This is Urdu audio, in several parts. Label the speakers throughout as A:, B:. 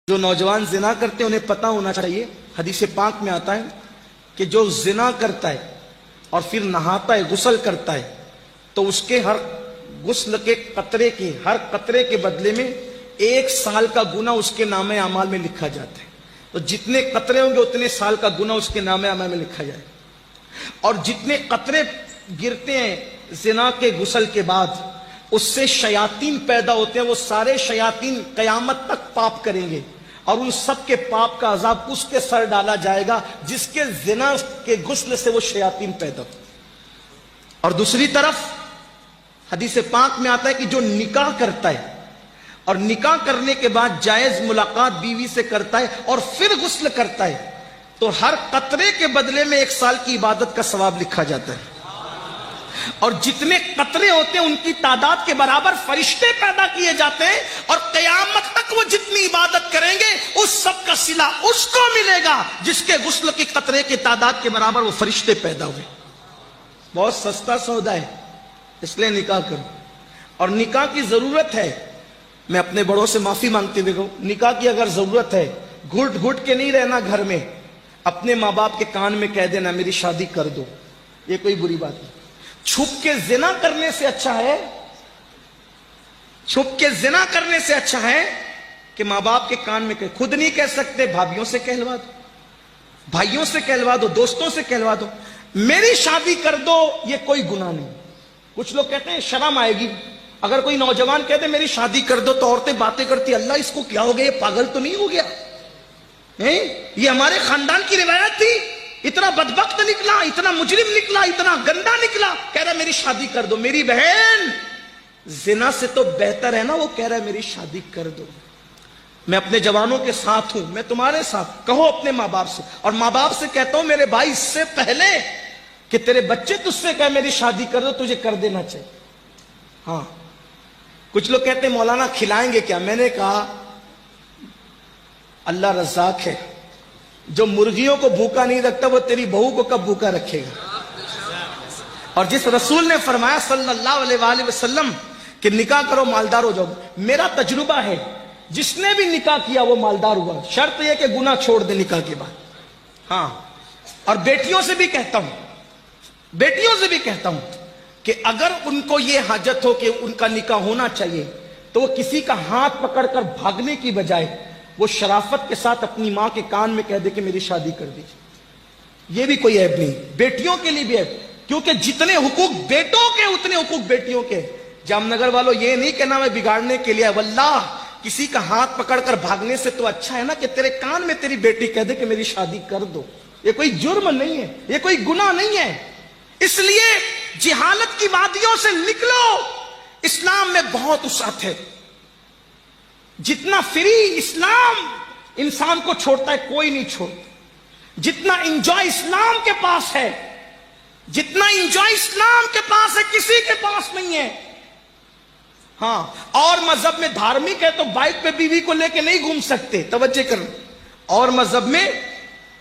A: جو نوجوان زنا کرتے ہیں انہیں پتہ ہونا چاہیے، حدیث پاک میں آتا ہے کہ جو زنا کرتا ہے اور پھر نہاتا ہے، غسل کرتا ہے، تو اس کے ہر غسل کے قطرے کے ہر قطرے کے بدلے میں 1 سال کا گناہ اس کے نامہ اعمال میں لکھا جاتا ہے۔ تو جتنے قطرے ہوں گے اتنے سال کا گناہ اس کے نامہ اعمال میں لکھا جائے، اور جتنے قطرے گرتے ہیں زنا کے غسل کے بعد اس سے شیاطین پیدا ہوتے ہیں، وہ سارے شیاطین قیامت تک پاپ کریں گے، اور ان سب کے پاپ کا عذاب اس کے سر ڈالا جائے گا جس کے زنا کے غسل سے وہ شیاطین پیدا ہو۔ اور دوسری طرف حدیث پاک میں آتا ہے کہ جو نکاح کرتا ہے اور نکاح کرنے کے بعد جائز ملاقات بیوی سے کرتا ہے اور پھر غسل کرتا ہے، تو ہر قطرے کے بدلے میں 1 سال کی عبادت کا ثواب لکھا جاتا ہے، اور جتنے قطرے ہوتے ہیں ان کی تعداد کے برابر فرشتے پیدا کیے جاتے ہیں، اور قیامت تک وہ جتنی عبادت کریں گے اس سب کا صلہ اس کو ملے گا جس کے غسل کی قطرے کی تعداد کے برابر وہ فرشتے پیدا ہوئے۔ بہت سستا سودا ہے، اس لیے نکاح کرو۔ اور نکاح کی ضرورت ہے، میں اپنے بڑوں سے معافی مانگتے دیکھو، نکاح کی اگر ضرورت ہے گھٹ گھٹ کے نہیں رہنا گھر میں، اپنے ماں باپ کے کان میں کہہ دینا میری شادی کر دو، یہ کوئی بری بات نہیں۔ چھپ کے زنا کرنے سے اچھا ہے، چھپ کے زنا کرنے سے اچھا ہے کہ ماں باپ کے کان میں خود نہیں کہہ سکتے، بھابھیوں سے کہلوا دو، بھائیوں سے کہلوا دو، دوستوں سے کہلوا دو میری شادی کر دو، یہ کوئی گناہ نہیں۔ کچھ لوگ کہتے ہیں شرم آئے گی، اگر کوئی نوجوان کہتے میری شادی کر دو تو عورتیں باتیں کرتی اللہ اس کو کیا ہو گیا، یہ پاگل تو نہیں ہو گیا، یہ ہمارے خاندان کی روایت تھی، اتنا بدبخت نکلا، اتنا مجرم نکلا، اتنا گندا نکلا، کہہ رہا میری شادی کر دو۔ میری بہن زنا سے تو بہتر ہے نا وہ کہہ رہا ہے میری شادی کر دو۔ میں اپنے جوانوں کے ساتھ ہوں، میں تمہارے ساتھ، کہو اپنے ماں باپ سے، اور ماں باپ سے کہتا ہوں میرے بھائی اس سے پہلے کہ تیرے بچے تجھ سے کہے میری شادی کر دو تجھے کر دینا چاہیے۔ ہاں کچھ لوگ کہتے ہیں مولانا کھلائیں گے کیا؟ میں نے کہا اللہ رزاق ہے، جو مرغیوں کو بھوکا نہیں رکھتا وہ تیری بہو کو کب بھوکا رکھے گا؟ اور جس رسول نے فرمایا صلی اللہ علیہ وآلہ وسلم کہ نکاح کرو مالدار ہو جاؤ، میرا تجربہ ہے جس نے بھی نکاح کیا وہ مالدار ہوا، شرط یہ کہ گناہ چھوڑ دے نکاح کے بعد۔ ہاں اور بیٹیوں سے بھی کہتا ہوں، بیٹیوں سے بھی کہتا ہوں کہ اگر ان کو یہ حاجت ہو کہ ان کا نکاح ہونا چاہیے تو وہ کسی کا ہاتھ پکڑ کر بھاگنے کی بجائے وہ شرافت کے ساتھ اپنی ماں کے کان میں کہہ دے کہ میری شادی کر دیجیے، یہ بھی کوئی عیب نہیں، بیٹیوں کے لیے بھی عیب، کیونکہ جتنے حقوق بیٹوں کے اتنے حقوق بیٹیوں کے۔ جام نگر والوں یہ نہیں کہنا میں بگاڑنے کے لیے، واللہ کسی کا ہاتھ پکڑ کر بھاگنے سے تو اچھا ہے نا کہ تیرے کان میں تیری بیٹی کہہ دے کہ میری شادی کر دو۔ یہ کوئی جرم نہیں ہے، یہ کوئی گناہ نہیں ہے۔ اس لیے جہالت کی وادیوں سے نکلو، اسلام میں بہت وسعت ہے، جتنا فری اسلام انسان کو چھوڑتا ہے کوئی نہیں چھوڑتا، جتنا انجوائے اسلام کے پاس ہے، جتنا انجوائے اسلام کے پاس ہے کسی کے پاس نہیں ہے۔ ہاں اور مذہب میں دھارمک ہے تو بائک پہ بیوی کو لے کے نہیں گھوم سکتے، توجہ کرنا، اور مذہب میں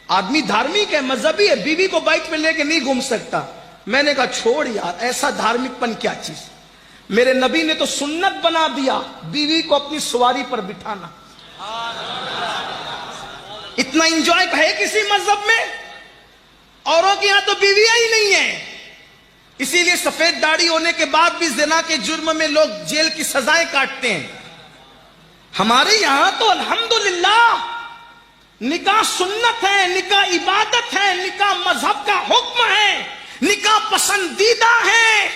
A: آدمی دھارمک ہے، مذہبی ہے، بیوی کو بائک پہ لے کے نہیں گھوم سکتا۔ میں نے کہا چھوڑ یار ایسا دھارمک پن کیا چیز، میرے نبی نے تو سنت بنا دیا بیوی کو اپنی سواری پر بٹھانا۔ اتنا انجوائے ہے کسی مذہب میں؟ اوروں کے یہاں تو بیویاں ہی نہیں ہیں، اسی لیے سفید داڑھی ہونے کے بعد بھی زنا کے جرم میں لوگ جیل کی سزائیں کاٹتے ہیں۔ ہمارے یہاں تو الحمدللہ نکاح سنت ہے، نکاح عبادت ہے، نکاح مذہب کا حکم ہے، نکاح پسندیدہ ہے۔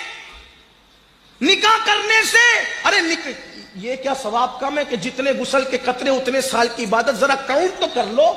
A: نکاح کرنے سے ارے یہ کیا ثواب کم ہے کہ جتنے غسل کے قطرے اتنے سال کی عبادت، ذرا کاؤنٹ تو کر لو۔